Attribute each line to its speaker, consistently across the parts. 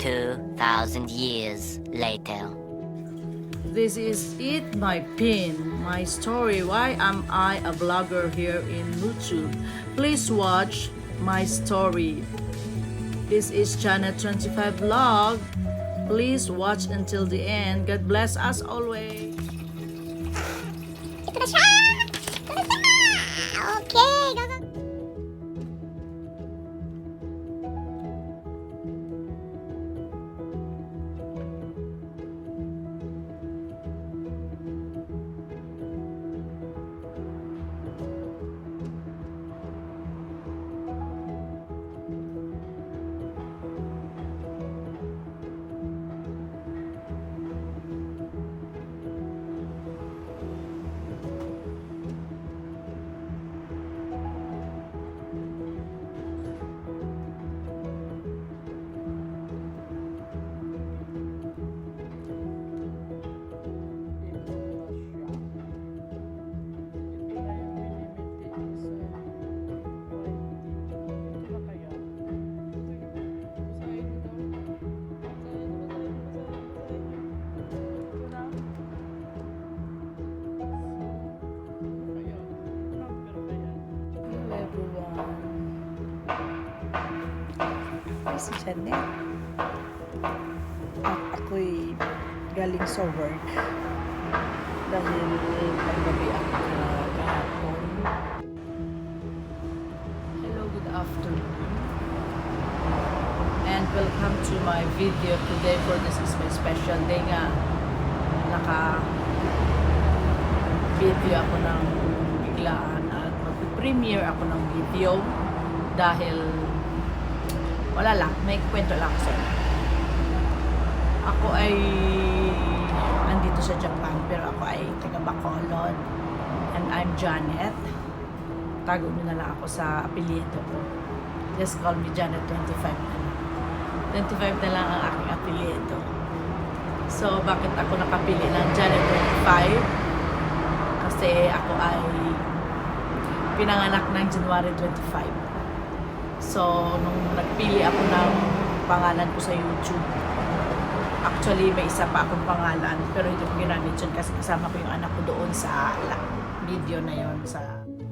Speaker 1: 2,000 years later.
Speaker 2: This is it, my pin, my story. Why am I a vlogger here in YouTube? Please watch my story. This is Channel 25 Vlog. Please watch until the end. God bless us always.
Speaker 3: Ito na siya! Ito na siya! Okay, go, go.
Speaker 2: Si Janet. At ako'y galing sa work dahil paggabi ako kahapon. Hello, good afternoon. And welcome to my video today for this is my special day nga. Naka-video ako ng biglaan at mag-premiere ako ng video dahil wala lang, may kwento lang sa inyo. Ako ay nandito sa Japan, pero ako ay taga Bacolod. And I'm Janet. Tago nyo na lang ako sa apelyido ko. Just call me Janet 25 na lang. 25 na lang ang aking apelyido. So, bakit ako nakapili ng Janet 25? Kasi ako ay pinanganak ng January 25. So, nung nagpili ako ng pangalan ko sa YouTube, actually may isa pa akong pangalan, pero hindi ko ginamit yun kasi kasama ko yung anak ko doon sa video na yun.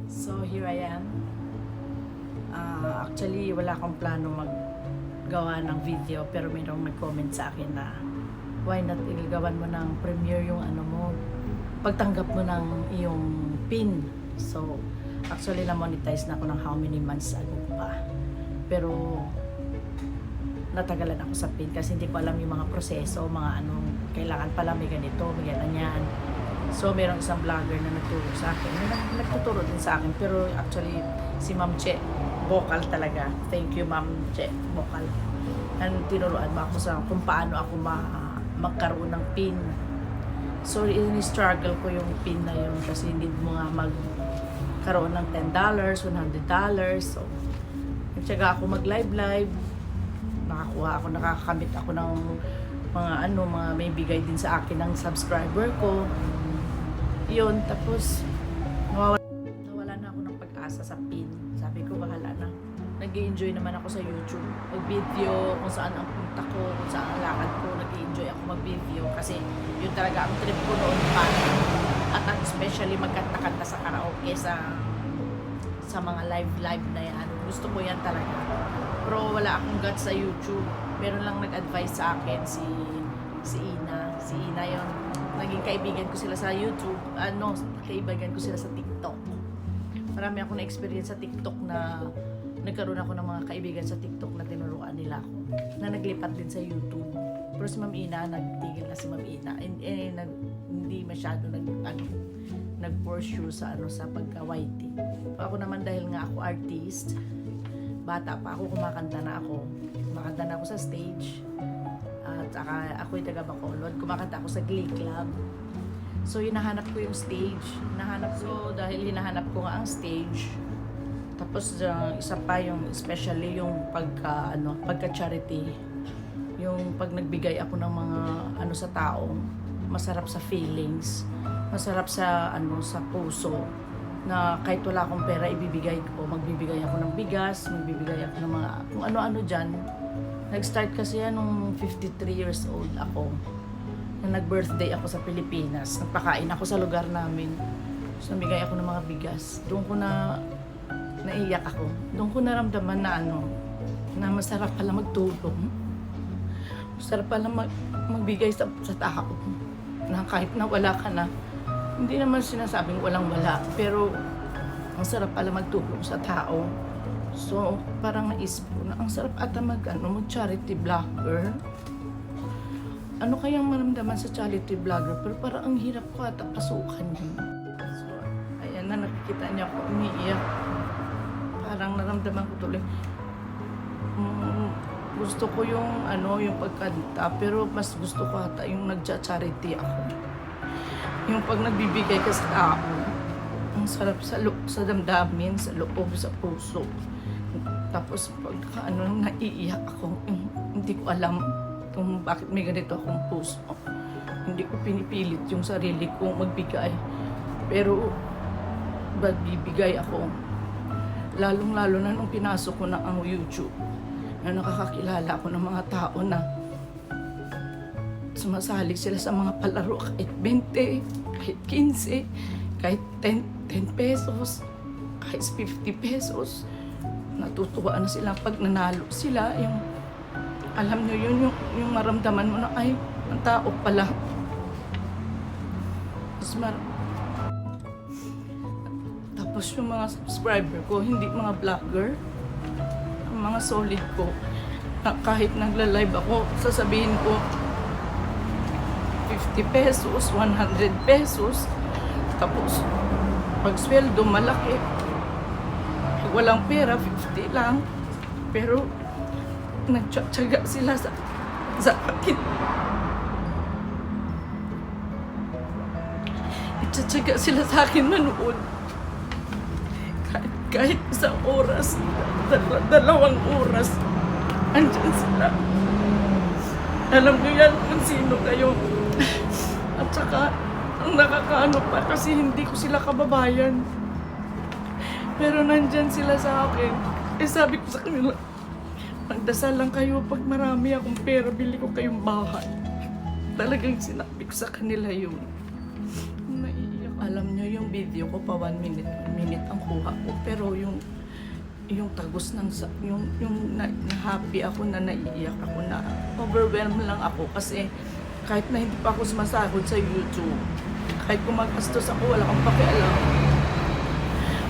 Speaker 2: So, here I am. Actually, wala akong plano maggawa ng video, pero mayroong nag-comment sa akin na why not ilagawan mo ng premiere yung ano mo, pagtanggap mo ng iyong pin. So, actually, na-monetize na ako ng how many months ago pa. Pero natagalan ako sa pin kasi hindi ko alam yung mga proseso, mga anong kailangan pala, may ganito, may ganyan. So, mayroong isang vlogger na nagturo sa akin. Nagtuturo din sa akin. Pero actually, si Ma'am Che, vocal talaga. Thank you, Ma'am Che, vocal. And tinuruan mo ako sa kung paano ako magkaroon ng pin. So, in-struggle ko yung pin na yun kasi hindi mo nga magkaroon ng $10, $100. So, nagtsaga ako mag-live. Nakakamit ako ng mga may bigay din sa akin ng subscriber ko. Yun, tapos nawala na ako ng pag-asa sa pin. Sabi ko, bahala na. Nag-i-enjoy naman ako sa YouTube. Mag-video kung saan ang punta ko, kung saan ang lakad ko. Nag-i-enjoy ako mag-video kasi yun talaga ang trip ko noon pa. At especially magkanta-kanta sa karaoke sa mga live na yan. Gusto ko yan talaga. Pero wala akong guts sa YouTube. Meron lang nag-advise sa akin si Ina. Si Ina yun. Naging kaibigan ko sila sa YouTube. Kaibigan ko sila sa TikTok. Marami akong na-experience sa TikTok na nagkaroon ako ng mga kaibigan sa TikTok na tinuruan nila ako. Na naglipat din sa YouTube. Pero si Ma'am Ina, nagtigil na si Ma'am Ina. Hindi masyado nag-pursue sa pagka-YT. Ako naman dahil nga ako artist, bata pa ako, kumakanta na ako sa stage. At saka ako'y taga Bacolod, kumakanta ako sa Glee Club. So hinahanap ko yung stage. Dahil hinahanap ko nga ang stage. Tapos isa pa yung especially yung pagka-charity. Yung pag nagbigay ako ng mga sa tao, masarap sa feelings, masarap sa sa puso na kahit wala akong pera ibibigay ko, magbibigay ako ng bigas, magbibigay ako ng mga kung ano-ano diyan Nag-start kasi yan nung 53 years old ako. Na nag-birthday ako sa Pilipinas. Nagpakain ako sa lugar namin. So, namigay ako ng mga bigas. Doon ko na naiyak ako. Doon ko naramdaman na na masarap pala magtulong. Masarap pala magbigay sa tao. Na kahit na wala ka na, hindi naman sinasabing walang wala, pero ang sarap pala magtulong sa tao. So, parang naisip ko na ang sarap ata mag-charity vlogger. Ano kayang maramdaman sa charity vlogger? Pero parang ang hirap ko ata pasukan yun. So, ayan na, nakikita niya ako umiiyak. Parang naramdaman ko tuloy. Gusto ko yung yung pagkanta, pero mas gusto ko ata yung nagcha-charity ako. Yung pag nagbibigay ka sa tao, ang sarap sa damdamin, sa loob, sa puso. Tapos pag naiiyak ako, hindi ko alam kung bakit may ganito akong puso. Hindi ko pinipilit yung sarili kong magbigay. Pero magbibigay ako. Lalong-lalo na nung pinasok ko na ang YouTube, na nakakakilala ako ng mga tao na sumasali sila sa mga palaro kahit 20, kahit 15, kahit 10 pesos, kahit 50 pesos. Natutuwa na sila pag nanalo sila. Yung, alam nyo yun, yung maramdaman mo na ay, ang tao pala. Tapos yung mga subscriber ko, hindi mga vlogger, mga solid ko, na kahit nagla-live ako, sasabihin ko 50 pesos, 100 pesos, tapos pag sweldo malaki, pag walang pera 50 lang, pero nagtsatsaga sila sa akin. Nagtsatsaga sila sa akin manood. Kahit isang oras, 2 oras, andyan sila. Alam nyo yan kung sino kayo. At saka, ang nakakaano pa kasi hindi ko sila kababayan. Pero nandyan sila sa akin. Sabi ko sa kanila, magdasal lang kayo pag marami akong pera, bili ko kayong bahay. Talagang sinabi ko sa kanila yun. Naiiyak. Alam nyo yung video ko pa 1 minute ang kuha ko. Pero yung tagos ng happy ako na naiiyak ako na overwhelmed lang ako kasi kahit na hindi pa ako sumasahod sa YouTube, kahit kumagastos ako, wala akong pakialam.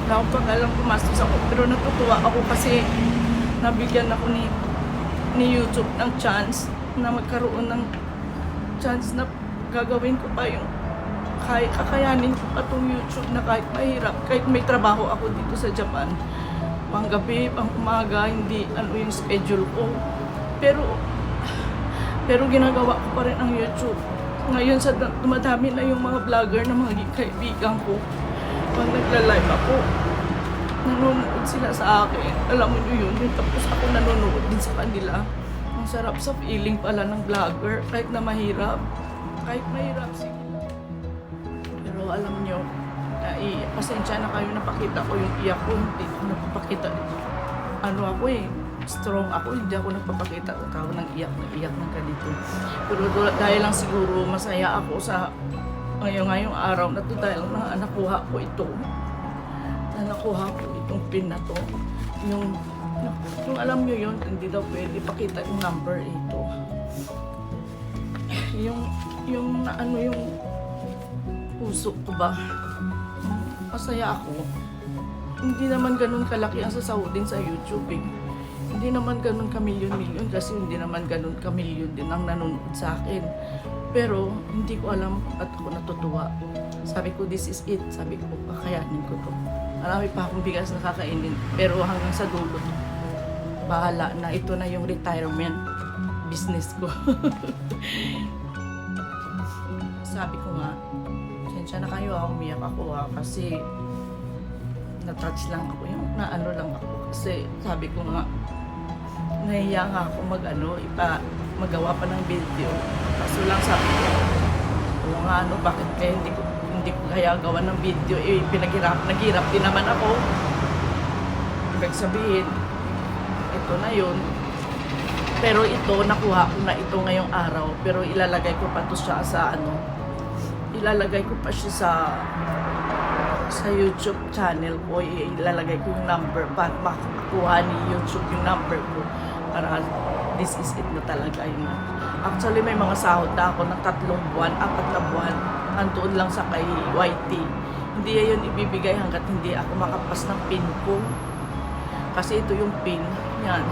Speaker 2: Wala akong pakialam kumastos ako, pero natutuwa ako kasi nabigyan ako ni YouTube ng chance na magkaroon ng chance na gagawin ko pa yung kakayanin ko pa itong YouTube na kahit mahirap, kahit may trabaho ako dito sa Japan, pang gabi, pang umaga, hindi yung schedule ko. Pero ginagawa ko pa rin ang YouTube. Ngayon sa dumadami na yung mga vlogger na mga kaibigan ko, pag nagla-live ako, nanonood sila sa akin. Alam mo yun, tapos ako nanonood din sa kanila. Ang sarap sa feeling pala ng vlogger, kahit na mahirap. Kahit mahirap, sige. Pero alam nyo, pasensya na kayo, napakita ko yung iyak ko, hindi ko napapakita. Ako strong ako, hindi ako nagpapakita ng tao ng iyak ng ganito. Pero dahil lang siguro masaya ako sa ngayong araw na to dahil nakuha ko ito. Nakuha ko itong pin na to. Yung alam nyo yun, hindi daw pwede pakita yung number ito. Yung puso ko ba? Masaya ako. Hindi naman ganun kalaki ang sasahudin sa YouTube eh. Hindi naman ganun kamilyon-milyon kasi hindi naman ganun kamilyon din ang nanonood sa akin. Pero hindi ko alam at ako natutuwa. Sabi ko, this is it. Sabi ko, kakayanin ko to. Marami pa akong bigas na kakainin. Pero hanggang sa dulo, bahala na. Ito na yung retirement business ko. Sabi ko nga, pasensya na kayo, umiyak ako kasi na-touch lang ako, yung naano lang ako. Kasi sabi ko nga, nahiya nga ako magawa pa ng video. Kaso lang sabi ko, o nga bakit kaya hindi ko kaya gawa ng video, naghirap din naman ako. Ibig sabihin, ito na yun. Pero ito, nakuha ko na ito ngayong araw. Pero ilalagay ko pa to siya sa ilalagay ko pa siya sa YouTube channel ko. Ilalagay ko yung number para makakuha ni YouTube yung number ko. Para this is it na talaga yun. Actually, may mga sahod na ako ng 3 buwan, 4 na buwan. Andoon lang sa kay YT. Hindi yun ibibigay hanggat hindi ako makapas ng pin ko. Kasi ito yung pin. Yan.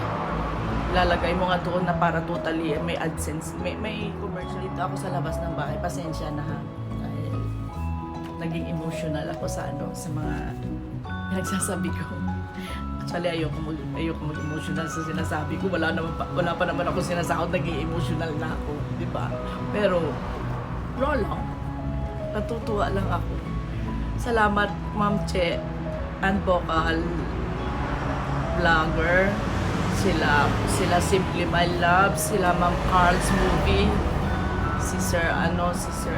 Speaker 2: Lalagay mo nga doon na para totally may AdSense. May commercial dito ako sa labas ng bahay. Pasensya na ha. Ay, naging emotional ako sa sa mga nagsasabi ko. Actually, ayoko mag-emotional sa sinasabi ko. Wala pa naman ako sinasahod, naging emotional na ako. Diba? Pero, wala lang. Natutuwa lang ako. Salamat, Ma'am Che, and vocal vlogger. Sila Simply My Love, sila Ma'am Carl's Movie, si Sir,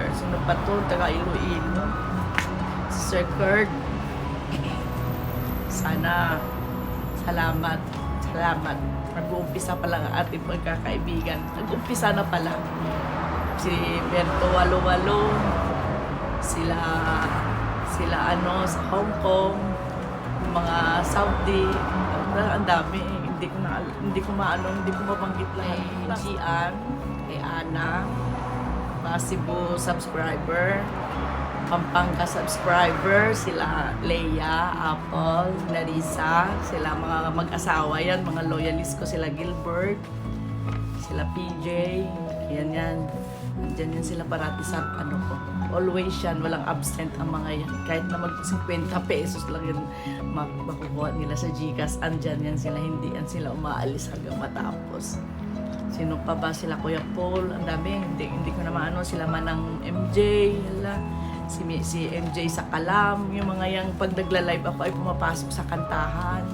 Speaker 2: sino pa to? Taga Iloilo. Si Sir Kurt. Sana, salamat. Nag-uumpisa pa lang ang ating pagkakaibigan. Nag-uumpisa na pala. Si Berto Walo-Walo, sila sa Hong Kong, mga Saudi, ang dami. Hindi ko mabanggit lahat. Si Gian, kay Ana, mga Cebu subscriber, Pampanga subscriber, sila Leia, Apple, Larissa, sila mga mag-asawa yan, mga loyalist ko, sila Gilbert, sila PJ, yan. Diyan yan sila parati sa ko. Always yan, walang absent ang mga yan. Kahit na mag 50 pesos lang yun makukuha nila sa GCash, andyan yan sila, hindi yan sila umaalis hanggang matapos. Sino pa ba? Sila Kuya Paul, ang dami, hindi ko na maano, sila Manang MJ, si MJ sa Kalam, yung mga yang pag nagla-live ako ay pumapasok sa kantahan,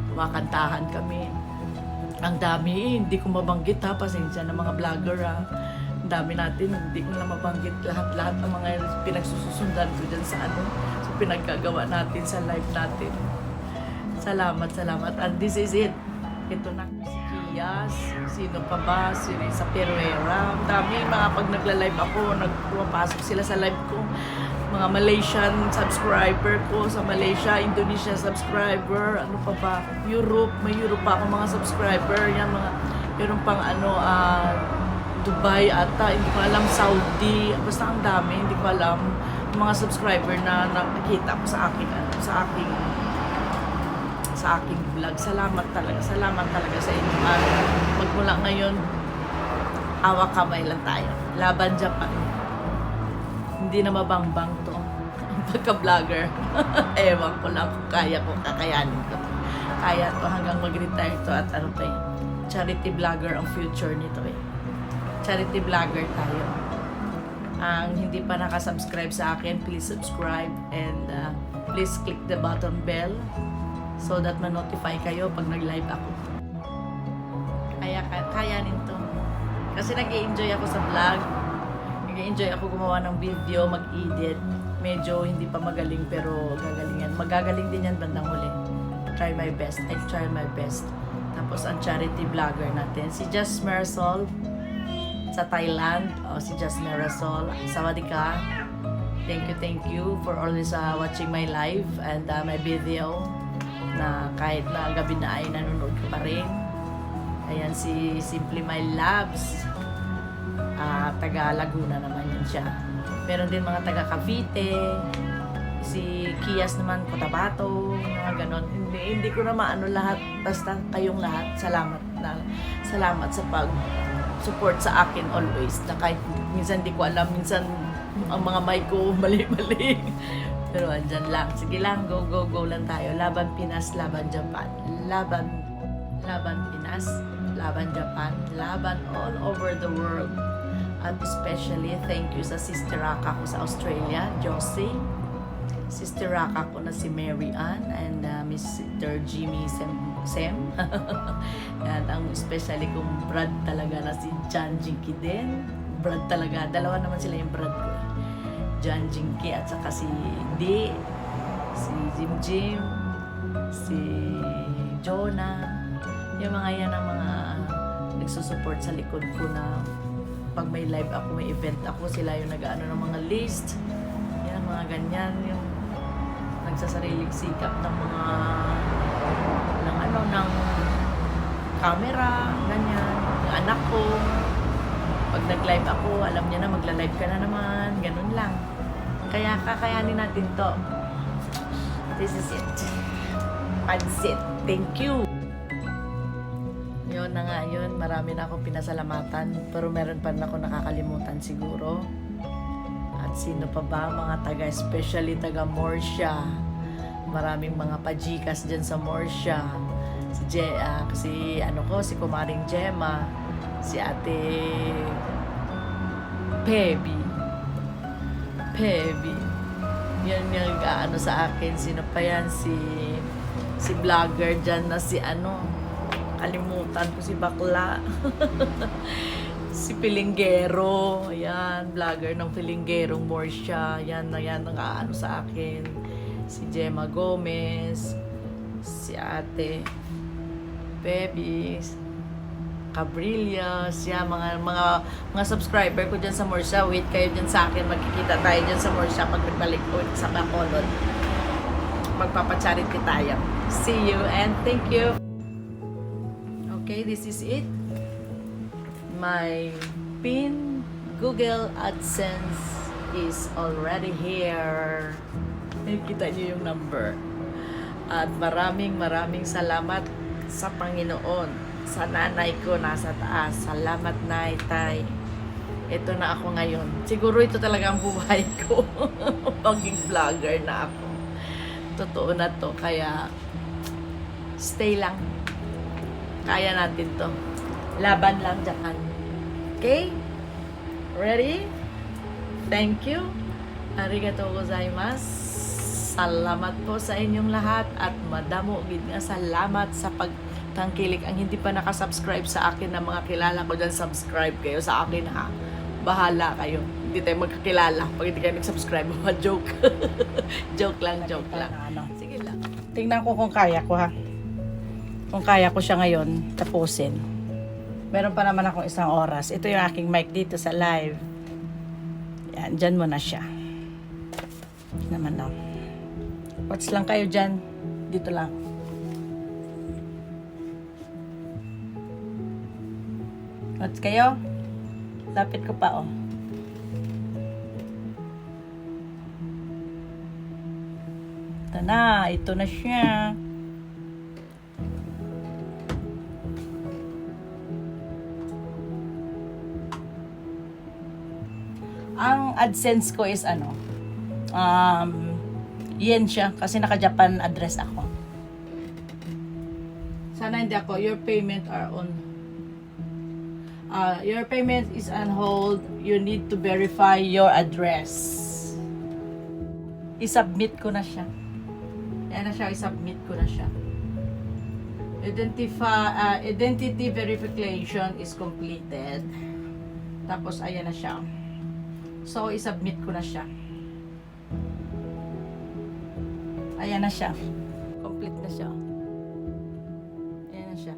Speaker 2: kumakantahan kami. Ang dami, hindi ko mabanggit ha, pasensya na mga vlogger ha. Ang dami natin, hindi ko na mabanggit lahat ng mga pinagsusundan ko dyan sa sa pinaggagawa natin sa live natin. Salamat. And this is it. Ito na si Kias, sino pa ba? Si Risa Pereira. Ang dami, mga pag nagla-live ako, nagpapasok sila sa live ko. Mga Malaysian subscriber ko sa Malaysia, Indonesia subscriber, ano pa ba? Europe, may Europe pa ako mga subscriber. Yan mga, meron pang Dubai ata, hindi ko alam, Saudi, basta ang dami, hindi ko alam mga subscriber na nakikita ko sa aking vlog. Salamat talaga sa inyo. Magmula ngayon, hawak kamay lang tayo. Laban Japan. Hindi na mabangbang to. Ang pagka-vlogger. Ewan ko lang kung kakayanin ko. Kaya to hanggang mag-retire to at charity vlogger ang future nito Charity vlogger tayo. Ang hindi pa nakasubscribe sa akin, please subscribe and please click the button bell so that ma-notify kayo pag nag-live ako. Kaya nito. Kasi nag-i-enjoy ako sa vlog. Nag-i-enjoy ako gumawa ng video, mag-edit. Medyo hindi pa magaling pero gagalingan. Magagaling din yan bandang huli. I try my best. Tapos ang charity vlogger natin, si Just Marisol sa Thailand, si Just Marisol. Sawadika. Thank you for always watching my live and my video na kahit na gabi na ay nanonood ko pa rin. Ayan si Simply My Loves. Taga Laguna naman yan siya. Meron din mga taga Cavite. Si Kias naman, Cotabato, mga ganon. Hindi ko na maano lahat. Basta kayong lahat, salamat sa pag-support sa akin always. Na kahit minsan di ko alam, minsan ang mga mic ko mali-mali. Pero andyan lang. Sige lang, go lang tayo. Laban Pinas, laban Japan. Laban Pinas, laban Japan. Laban all over the world. At especially, thank you sa Sister Raka ko sa Australia, Josie. Sister Raka ko na si Mary Ann and Mr. Jimmy Sem. At ang especially kong brad talaga na si John Jinky din. Brad talaga. Dalawa naman sila yung brad ko. John Jinky at saka si D, si Jim, si Jonah. Yung mga yan ang mga nagsusupport sa likod ko na pag may live ako, may event ako, sila yung nag-ano ng mga list. Yan, mga ganyan. Yung nagsasariling sikap ng mga ng camera, ganyan. Yung anak ko, pag nag-live ako, alam niya na magla-live ka na naman. Ganun lang. Kaya kakayanin natin to. This is it. Pansit. Thank you. Yun na nga yun. Marami na akong pinasalamatan. Pero meron pa rin ako nakakalimutan siguro. At sino pa ba? Mga taga, especially taga Morsha. Maraming mga pajikas dyan sa Morsha. Si Kumaring Gemma. Si Ate Pebi. Yan yung ano sa akin. Sino pa yan? Si vlogger dyan na si kalimutan ko si bakla. Si Pilinggero. Ayan, vlogger ng Pilinggerong Morsha. Yan ang sa akin. Si Gemma Gomez. Si Ate Pebi. Cabrillas, mga subscriber ko dyan sa Morsha. Wait kayo dyan sa akin. Magkikita tayo dyan sa Morsha pag nagbalik ko sa Bacolod. Magpapacharity tayo. See you and thank you. Okay, this is it. My PIN Google AdSense is already here. Nakikita niyo yung number. At maraming salamat sa Panginoon. Sa nanay ko nasa taas. Salamat, Nay, Tay. Ito na ako ngayon. Siguro ito talaga ang buhay ko. Paging vlogger na ako. Totoo na to. Kaya, stay lang. Kaya natin to. Laban lang dyan. Okay? Ready? Thank you. Arigatou gozaimasu. Salamat po sa inyong lahat. At madamo gid nga salamat sa pagtangkilik. Ang hindi pa nakasubscribe sa akin na mga kilala ko dyan, subscribe kayo sa akin ha. Bahala kayo. Hindi tayo magkakilala pag hindi kayo nag-subscribe. Joke. Joke lang. Sige lang.
Speaker 4: Tingnan ko kung kaya ko ha. Kung kaya ko siya ngayon, tapusin. Meron pa naman akong 1 oras. Ito yung aking mic dito sa live. Yan, dyan mo na siya. Naman lang. Watch lang kayo dyan. Dito lang. Watch kayo. Lapit ko pa oh. Ito na siya. Ang AdSense ko is yen siya kasi naka-Japan address ako. Sana hindi ako. Your payment are on. Your payment is on hold. You need to verify your address. I-submit ko na siya. Ayan na siya. I-submit ko na siya. Identity verification is completed. Tapos ayan na siya. So, i-submit ko na siya. Ayan na siya. Complete na siya. Ayan na siya.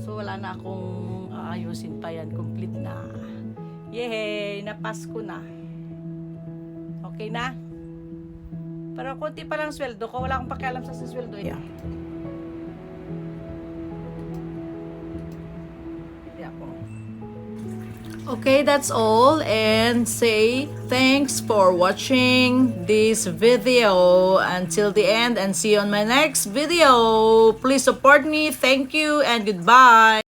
Speaker 4: So, wala na akong ayusin pa yan. Complete na. Yay! Napas ko na. Okay na? Pero konti pa lang sweldo ko. Wala akong pakialam sa sweldo. Yeah. Okay, that's all, and say thanks for watching this video until the end, and see you on my next video. Please support me. Thank you and goodbye.